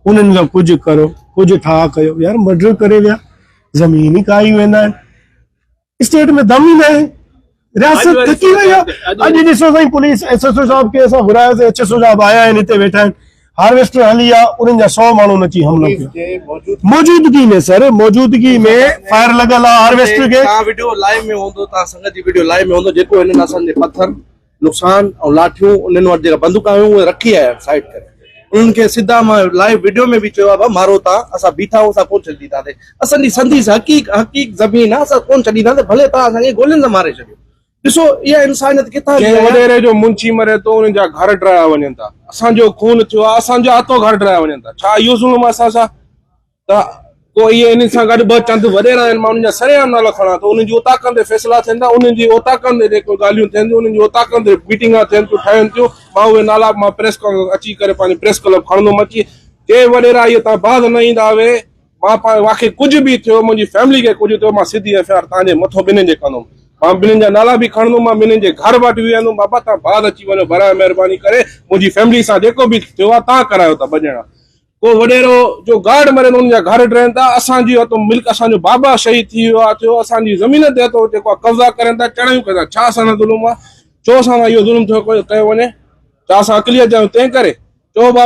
उन्हनि खां कुझु करो, कुझु ठा कयो। यार मर्डर करे विया, ज़मीन ई काई वेंदा आहिनि, स्टेट में दम ई न आहे, रियासत थकी वई आहे। अॼु ॾिसो साईं, पुलिस SSO साहब खे असां घुरायोसीं, HSO साहब आया आहिनि, हिते वेठा आहिनि, हार्वेस्टर हली आहे, उन्हनि जा 100 माण्हू अची हमलो कयो। मौजूदगी में सर, मौजूदगी में फायर लॻल आहे हार्वेस्टर खे। वीडियो लाइव में हूंदो, तव्हां संगत जी वीडियो लाइव में हूंदो, जेको हिननि असांजे पत्थर नुक़सान ऐं लाठियूं उन्हनि वटि जेका बंदूक आहियूं उहे रखी आया साइड करे, उन्हनि खे सिधा मां लाइव वीडियो में बि चयो आहे मारो था, असां बीठा आहियूं, असां कोन छॾींदासीं, असांजी संधी हक़ीक़ ज़मीन आहे, असां कोन छॾींदासीं, भले तव्हां असांखे गोलियुनि सां मारे छॾियो। ॾिसो इहा इंसानियत किथां जी आहे। वॾेरे जो मुंशी मरे थो, उन्हनि जा घर ड्राया वञनि था, असांजो खून थियो आहे, असांजा हथों घर ड्राया वञनि था, छा इहो ज़ुल्म आहे असां सां? त को इहे इन सां गॾु ॿ चंद वॾेरा आहिनि, मां उन्हनि जा सरेआम नाला खणा थो, उन्हनि जी ओताकनि ते फ़ैसिला थियनि था, उन्हनि जी ओताकनि ते जेको ॻाल्हियूं थियनि थियूं, उन्हनि जी ओताकनि ते मीटिंगां थियनि थियूं, ठहनि थियूं, मां उहे नाला मां प्रेस अची करे पंहिंजे प्रेस क्लब खणंदुमि अची, जे वॾेरा इहे तव्हां बाद न ईंदा हुए, मां मूंखे कुझु बि थियो, मुंहिंजी फैमिली खे कुझु थियो, मां सिधी एफआईआर तव्हांजे मथो ॿिन्हिनि जे कंदुमि, मां ॿिन्हिनि जा नाला बि खणंदुमि, मां ॿिन्हिनि जे घर वटि बि वेंदुमि, बाबा तव्हां बाद अची वञो, बराए महिरबानी करे, मुंहिंजी फैमिली सां जेको बि थियो आहे तव्हां करायो था ॿ ॼणा। को वॾेरो जो गार्ड मरे उन्हनि जा घर ड्रहनि था, असांजी हथों मिल्क, असांजो बाबा शहीद थी वियो आहे, थियो असांजी ज़मीन ते हथों जेको आहे कब्ज़ा करनि था, चढ़ायूं कनि था, छा असां सां ज़ुल्म आहे? चओ असां सां इहो ज़ुल्म थियो कयो वञे, छा असां अक़लियत जा तंहिं करे चओ बाबा